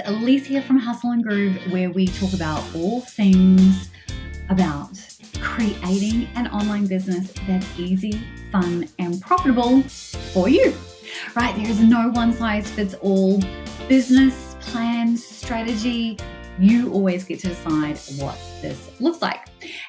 Elise here from Hustle and Groove, where we talk about all things about creating an online business that's easy, fun, and profitable for you. Right? There is no one size fits all business plan, strategy. You always get to decide what this looks like.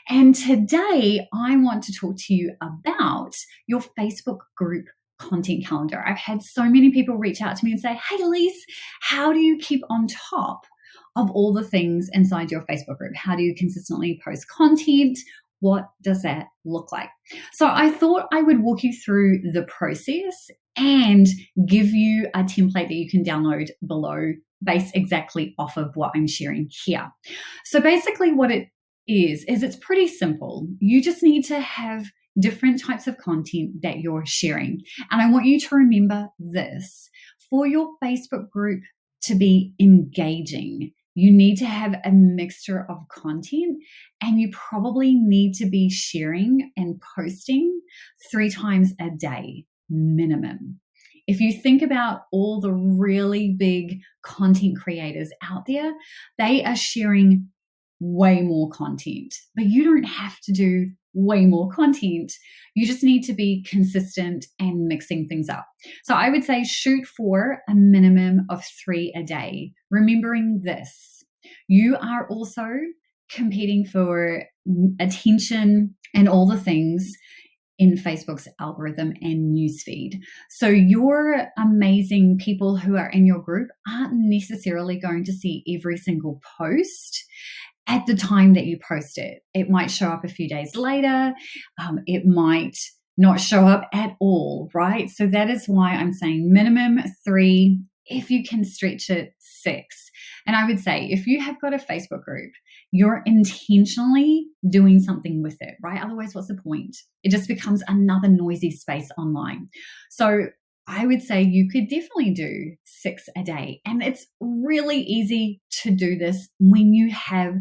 And today I want to talk to you about your Facebook group content calendar. I've had so many people reach out to me and say, hey, Elise, how do you keep on top of all the things inside your Facebook group? How do you consistently post content? What does that look like? So I thought I would walk you through the process and give you a template that you can download below based exactly off of what I'm sharing here. So basically what it is it's pretty simple. You just need to have different types of content that you're sharing. And I want you to remember this. For your Facebook group to be engaging, you need to have a mixture of content, and you probably need to be sharing and posting 3 times a day minimum. If you think about all the really big content creators out there, they are sharing way more content, but you don't have to do way more content. You just need to be consistent and mixing things up. So I would say shoot for a minimum of 3 a day. Remembering this, you are also competing for attention and all the things in Facebook's algorithm and newsfeed. So your amazing people who are in your group aren't necessarily going to see every single post at the time that you post it. It might show up a few days later. It might not show up at all, right? So that is why I'm saying minimum 3, if you can stretch it 6. And I would say if you have got a Facebook group, you're intentionally doing something with it, right? Otherwise, what's the point? It just becomes another noisy space online. So I would say you could definitely do 6 a day. And it's really easy to do this when you have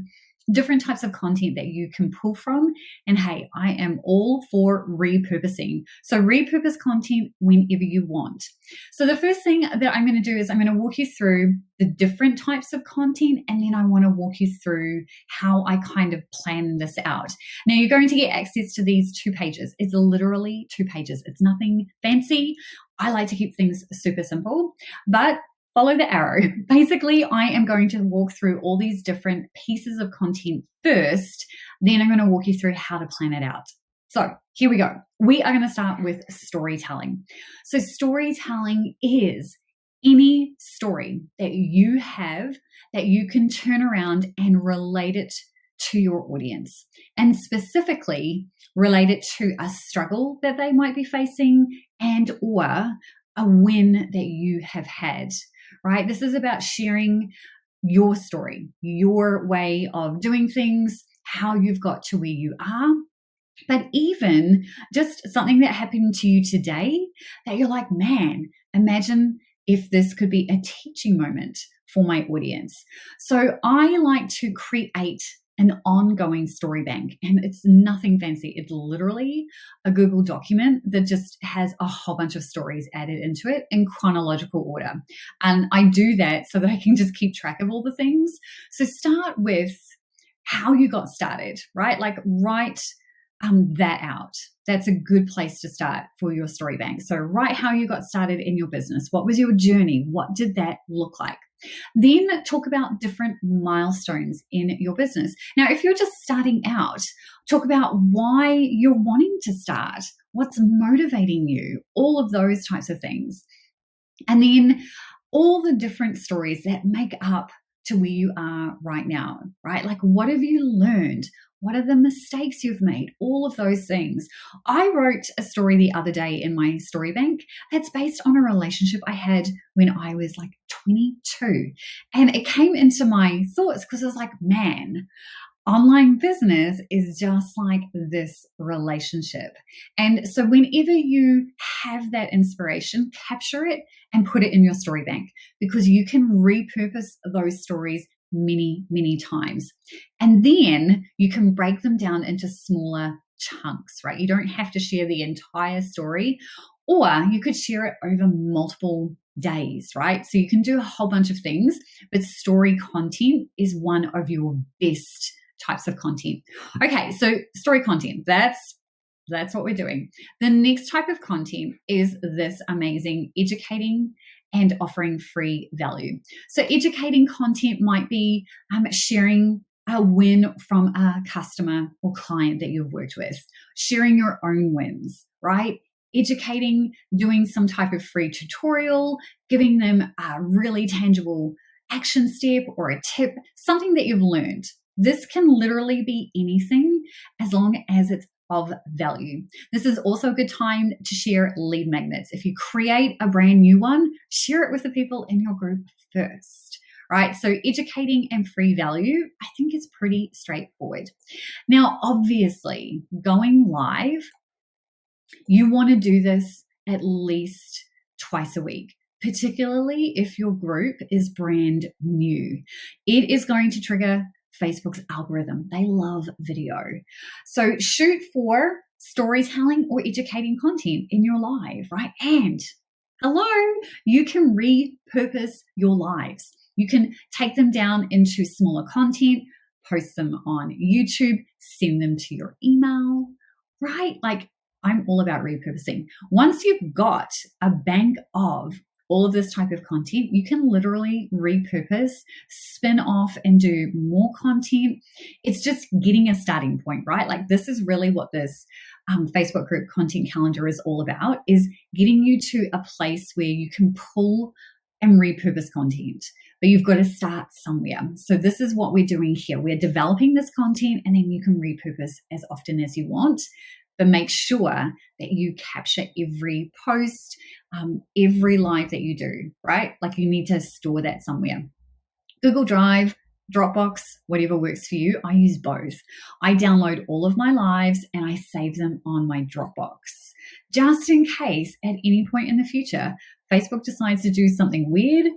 different types of content that you can pull from. And hey, I am all for repurposing. So repurpose content whenever you want. So the first thing that I'm going to do is I'm going to walk you through the different types of content, and then I want to walk you through how I kind of plan this out. Now you're going to get access to these 2 pages. It's literally 2 pages. It's nothing fancy. I like to keep things super simple, but follow the arrow. Basically, I am going to walk through all these different pieces of content first, then I'm going to walk you through how to plan it out. So here we go. We are going to start with storytelling. So storytelling is any story that you have that you can turn around and relate it to your audience, and specifically relate it to a struggle that they might be facing and or a win that you have had, right? This is about sharing your story, your way of doing things, how you've got to where you are, but even just something that happened to you today that you're like, man, imagine if this could be a teaching moment for my audience. So I like to create an ongoing story bank, and it's nothing fancy. It's literally a Google document that just has a whole bunch of stories added into it in chronological order. And I do that so that I can just keep track of all the things. So start with how you got started, right? Like write that out. That's a good place to start for your story bank. So write how you got started in your business. What was your journey? What did that look like? Then talk about different milestones in your business. Now, if you're just starting out, talk about why you're wanting to start, what's motivating you, all of those types of things. And then all the different stories that make up to where you are right now, right? Like, what have you learned? What are the mistakes you've made? All of those things. I wrote a story the other day in my story bank that's based on a relationship I had when I was like 22. And it came into my thoughts because I was like, man, online business is just like this relationship. And so whenever you have that inspiration, capture it and put it in your story bank, because you can repurpose those stories many, many times. And then you can break them down into smaller chunks, right? You don't have to share the entire story, or you could share it over multiple days, right? So you can do a whole bunch of things, but story content is one of your best types of content. Okay, so story content, that's what we're doing. The next type of content is this amazing educating and offering free value. So educating content might be sharing a win from a customer or client that you've worked with, sharing your own wins, right? Educating, doing some type of free tutorial, giving them a really tangible action step or a tip, something that you've learned. This can literally be anything as long as it's of value. This is also a good time to share lead magnets. If you create a brand new one, share it with the people in your group first, right? So educating and free value, I think is pretty straightforward. Now, obviously, going live, you want to do this at least twice a week, particularly if your group is brand new. It is going to trigger Facebook's algorithm. They love video. So shoot for storytelling or educating content in your live, right? And hello, you can repurpose your lives. You can take them down into smaller content, post them on YouTube, send them to your email, right? Like, I'm all about repurposing. Once you've got a bank of all of this type of content, you can literally repurpose, spin off, and do more content. It's just getting a starting point, right? Like, this is really what this Facebook group content calendar is all about, is getting you to a place where you can pull and repurpose content. But you've got to start somewhere. So this is what we're doing here. We're developing this content, and then you can repurpose as often as you want. But make sure that you capture every post, every live that you do, right? Like, you need to store that somewhere. Google Drive, Dropbox, whatever works for you. I use both. I download all of my lives and I save them on my Dropbox, just in case at any point in the future, Facebook decides to do something weird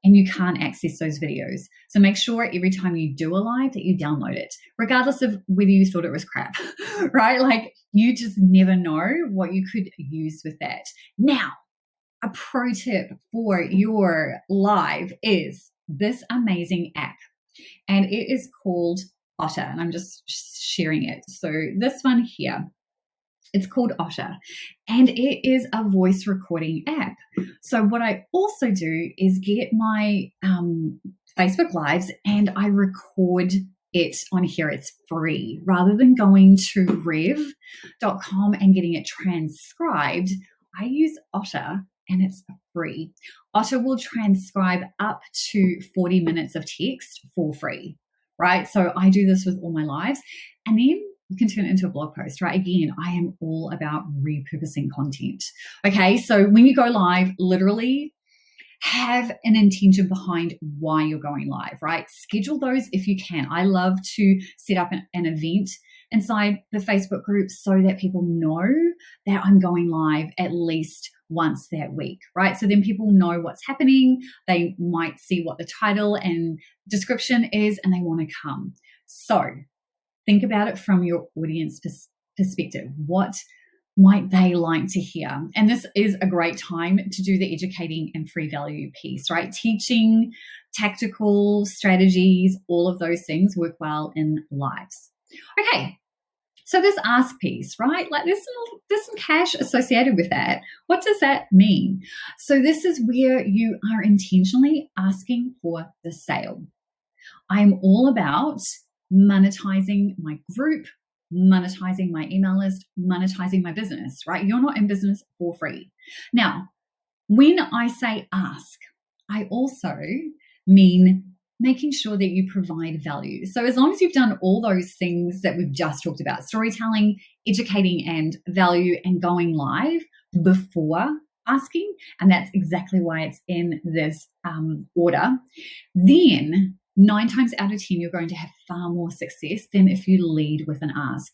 and you can't access those videos. So make sure every time you do a live that you download it, regardless of whether you thought it was crap, right? Like, you just never know what you could use with that. Now, a pro tip for your live is this amazing app, and it is called Otter, and I'm just sharing it. So this one here, it's called Otter, and it is a voice recording app. So what I also do is get my Facebook Lives and I record it on here. It's free. Rather than going to rev.com and getting it transcribed, I use Otter and it's free. Otter will transcribe up to 40 minutes of text for free, right? So I do this with all my lives, and then you can turn it into a blog post, right? Again, I am all about repurposing content. Okay, so when you go live, literally have an intention behind why you're going live, right? Schedule those if you can. I love to set up an event inside the Facebook group so that people know that I'm going live at least once that week, right? So then people know what's happening. They might see what the title and description is and they want to come. So think about it from your audience perspective. What might they like to hear? And this is a great time to do the educating and free value piece, right? Teaching, tactical strategies, all of those things work well in lives. Okay, so this ask piece, right? Like, there's some cash associated with that. What does that mean? So this is where you are intentionally asking for the sale. I'm all about monetizing my group, monetizing my email list, monetizing my business, right? You're not in business for free. Now, when I say ask, I also mean making sure that you provide value. So as long as you've done all those things that we've just talked about, storytelling, educating, and value, and going live before asking, and that's exactly why it's in this order, then 9 times out of 10, you're going to have far more success than if you lead with an ask.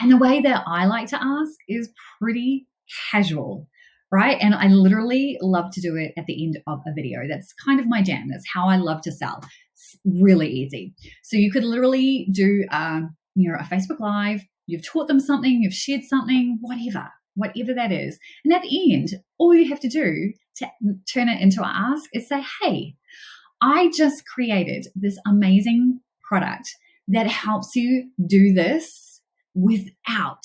And the way that I like to ask is pretty casual, right? And I literally love to do it at the end of a video. That's kind of my jam. That's how I love to sell. It's really easy. So you could literally do a Facebook Live. You've taught them something, you've shared something, whatever, whatever that is. And at the end, all you have to do to turn it into an ask is say, hey, I just created this amazing product that helps you do this without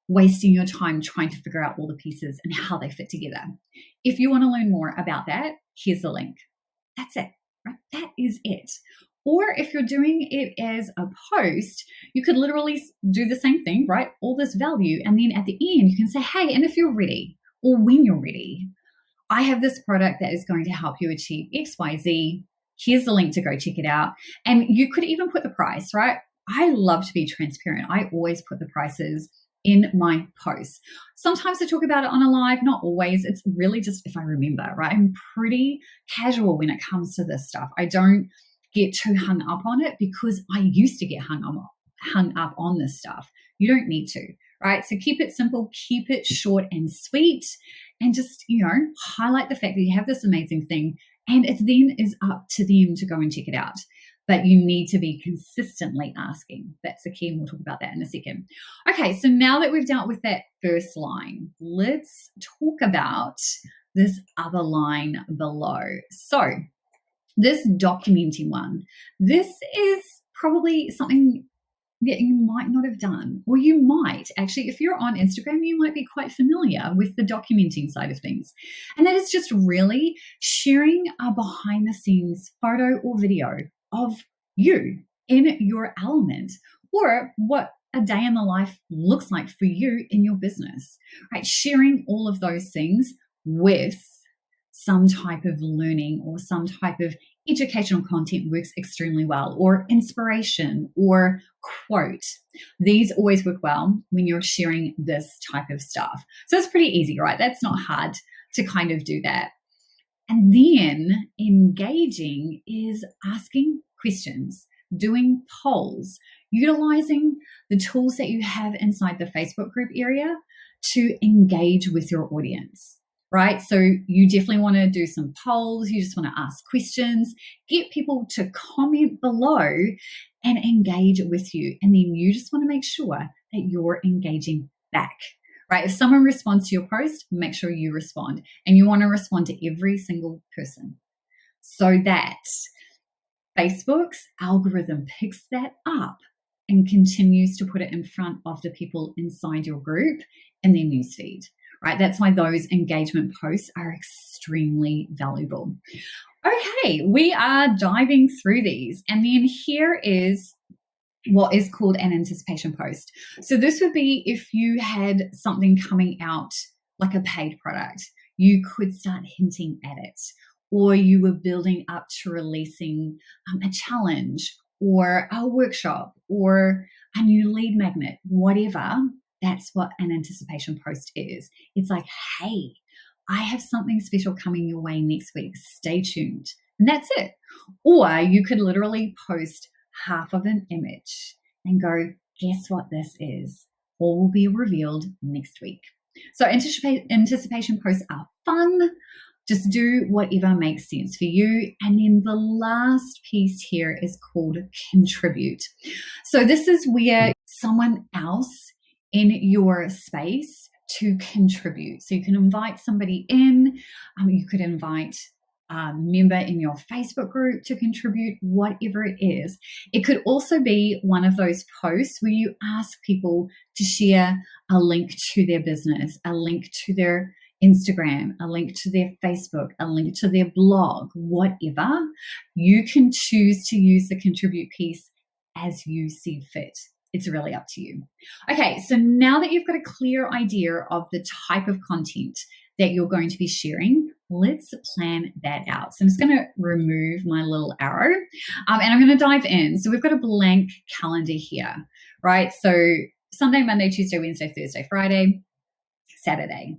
wasting your time trying to figure out all the pieces and how they fit together. If you want to learn more about that, here's the link. That's it, right? That is it. Or if you're doing it as a post, you could literally do the same thing, right? All this value. And then at the end, you can say, hey, and if you're ready, or when you're ready, I have this product that is going to help you achieve X, Y, Z. Here's the link to go check it out. And you could even put the price, right? I love to be transparent. I always put the prices in my posts. Sometimes I talk about it on a live, not always. It's really just if I remember, right? I'm pretty casual when it comes to this stuff. I don't get too hung up on it because I used to get hung up on this stuff. You don't need to, right? So keep it simple, keep it short and sweet, and just, highlight the fact that you have this amazing thing, and it then is up to them to go and check it out. But you need to be consistently asking. That's the key, and we'll talk about that in a second. Okay, so now that we've dealt with that first line, let's talk about this other line below. So this documenting one, this is probably something that you might not have done, or you might actually, if you're on Instagram, you might be quite familiar with the documenting side of things. And that is just really sharing a behind the scenes photo or video of you in your element, or what a day in the life looks like for you in your business, right? Sharing all of those things with some type of learning or some type of educational content works extremely well, or inspiration or quote. These always work well when you're sharing this type of stuff. So it's pretty easy, right? That's not hard to kind of do that. And then engaging is asking questions, doing polls, utilizing the tools that you have inside the Facebook group area to engage with your audience. Right? So you definitely want to do some polls. You just want to ask questions, get people to comment below and engage with you. And then you just want to make sure that you're engaging back, right? If someone responds to your post, make sure you respond. And you want to respond to every single person so that Facebook's algorithm picks that up and continues to put it in front of the people inside your group in their newsfeed. Right? That's why those engagement posts are extremely valuable. Okay, we are diving through these. And then here is what is called an anticipation post. So this would be if you had something coming out like a paid product, you could start hinting at it, or you were building up to releasing a challenge or a workshop or a new lead magnet, whatever. That's what an anticipation post is. It's like, hey, I have something special coming your way next week. Stay tuned. And that's it. Or you could literally post half of an image and go, guess what this is? All will be revealed next week. So anticipation posts are fun. Just do whatever makes sense for you. And then the last piece here is called contribute. So this is where someone else in your space to contribute. So you can invite somebody in, you could invite a member in your Facebook group to contribute, whatever it is. It could also be one of those posts where you ask people to share a link to their business, a link to their Instagram, a link to their Facebook, a link to their blog, whatever. You can choose to use the contribute piece as you see fit. It's really up to you. Okay, so now that you've got a clear idea of the type of content that you're going to be sharing, let's plan that out. So I'm just going to remove my little arrow and I'm going to dive in. So we've got a blank calendar here, right? So Sunday, Monday, Tuesday, Wednesday, Thursday, Friday, Saturday.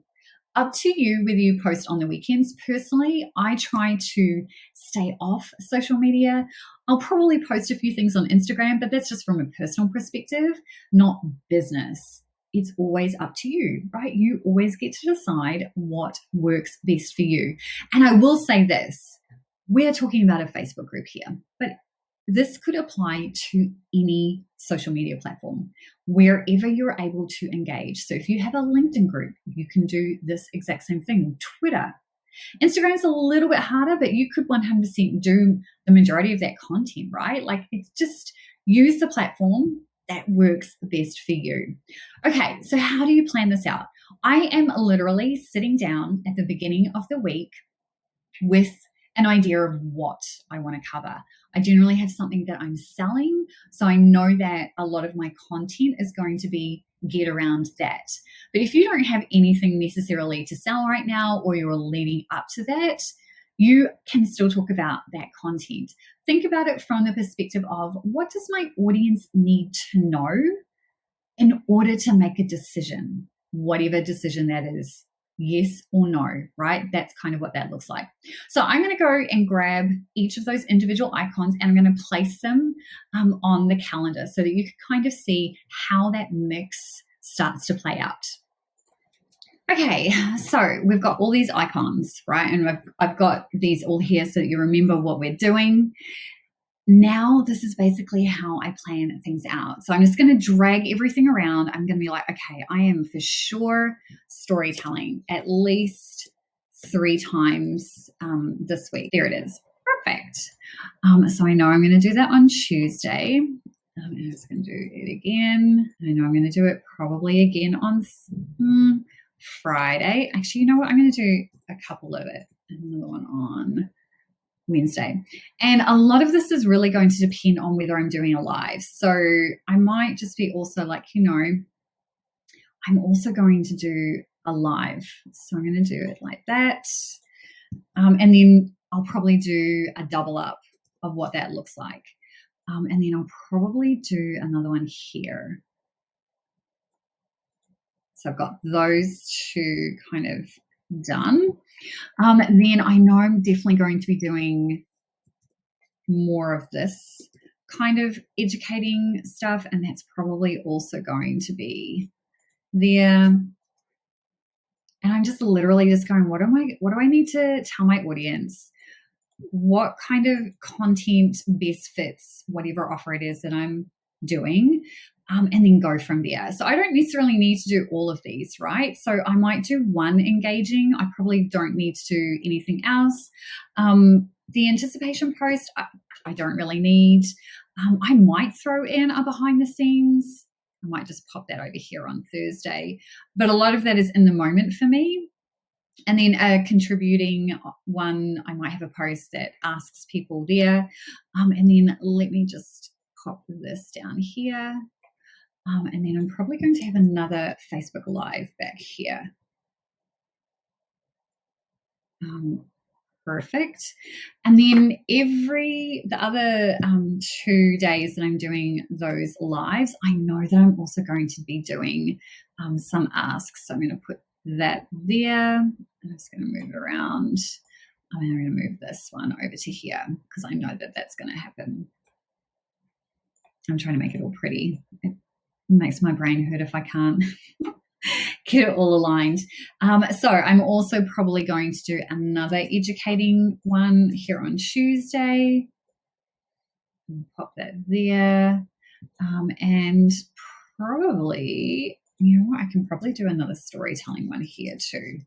Up to you whether you post on the weekends. Personally, I try to stay off social media. I'll probably post a few things on Instagram, but that's just from a personal perspective, not business. It's always up to you, right? You always get to decide what works best for you. And I will say this, we're talking about a Facebook group here, but this could apply to any social media platform, wherever you're able to engage. So if you have a LinkedIn group, you can do this exact same thing. Twitter, Instagram's a little bit harder, but you could 100% do the majority of that content, right? Like, it's just use the platform that works best for you. Okay, so how do you plan this out? I am literally sitting down at the beginning of the week with an idea of what I want to cover. I generally have something that I'm selling, so I know that a lot of my content is going to be geared around that. But if you don't have anything necessarily to sell right now, or you're leading up to that, you can still talk about that content. Think about it from the perspective of, what does my audience need to know in order to make a decision, whatever decision that is, yes or no, right? That's kind of what that looks like. So I'm going to go and grab each of those individual icons, and I'm going to place them on the calendar so that you can kind of see how that mix starts to play out. Okay, so we've got all these icons, right? And I've got these all here so that you remember what we're doing. Now, this is basically how I plan things out. So I'm just going to drag everything around. I'm going to be like, okay, I am for sure storytelling at least 3 times this week. There it is. Perfect. So I know I'm going to do that on Tuesday. I'm just going to do it again. I know I'm going to do it probably again on Friday. Actually, you know what? I'm going to do a couple of it. Another one on Wednesday. And a lot of this is really going to depend on whether I'm doing a live. So I might just be also like, I'm also going to do a live. So I'm going to do it like that. And then I'll probably do a double up of what that looks like. And then I'll probably do another one here. So I've got those 2 kind of done. Then I know I'm definitely going to be doing more of this kind of educating stuff, and that's probably also going to be there. And I'm just literally just going, what do I need to tell my audience? What kind of content best fits whatever offer it is that I'm doing? And then go from there. So I don't necessarily need to do all of these, right? So I might do one engaging. I probably don't need to do anything else. The anticipation post, I don't really need. I might throw in a behind the scenes. I might just pop that over here on Thursday. But a lot of that is in the moment for me. And then a contributing one, I might have a post that asks people there. And then let me just pop this down here. And then I'm probably going to have another Facebook Live back here. Perfect. And then the other 2 days that I'm doing those lives, I know that I'm also going to be doing some asks. So I'm going to put that there. I'm just going to move it around. I'm going to move this one over to here because I know that that's going to happen. I'm trying to make it all pretty. It makes my brain hurt if I can't get it all aligned. So I'm also probably going to do another educating one here on Tuesday. Pop that there. And probably, I can probably do another storytelling one here too.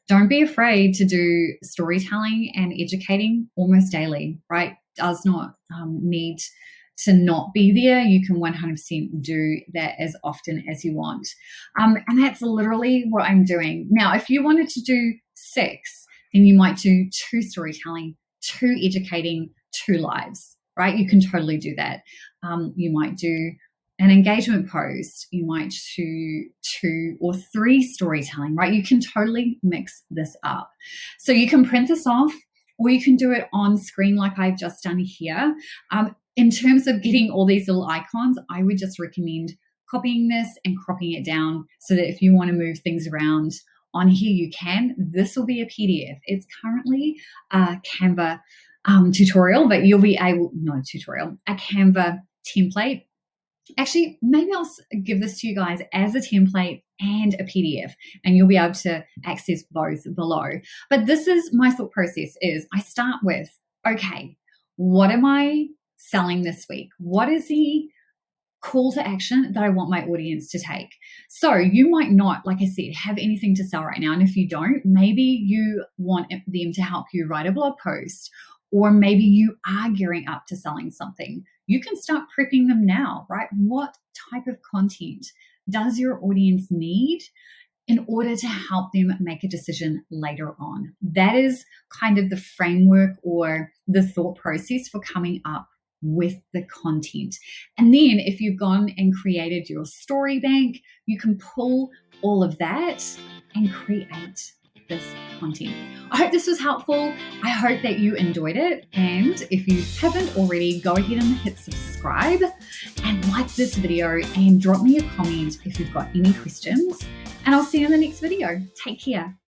Don't be afraid to do storytelling and educating almost daily, right? Does not need to not be there. You can 100% do that as often as you want. And that's literally what I'm doing. Now, if you wanted to do 6, then you might do 2 storytelling, 2 educating, 2 lives, right? You can totally do that. You might do an engagement post. You might do 2 or 3 storytelling, right? You can totally mix this up. So you can print this off, or you can do it on screen like I've just done here. In terms of getting all these little icons, I would just recommend copying this and cropping it down so that if you want to move things around on here, you can. This will be a PDF. It's currently a Canva tutorial, but you'll be able, not a tutorial, a Canva template. Actually, maybe I'll give this to you guys as a template and a PDF, and you'll be able to access both below. But this is my thought process is I start with, okay, what am I selling this week? What is the call to action that I want my audience to take? So you might not, like I said, have anything to sell right now. And if you don't, maybe you want them to help you write a blog post, or maybe you are gearing up to selling something. You can start prepping them now, right? What type of content does your audience need in order to help them make a decision later on? That is kind of the framework or the thought process for coming up with the content. And then if you've gone and created your story bank, you can pull all of that and create this content. I hope this was helpful. I hope that you enjoyed it. And if you haven't already, go ahead and hit subscribe and like this video and drop me a comment if you've got any questions. And I'll see you in the next video. Take care.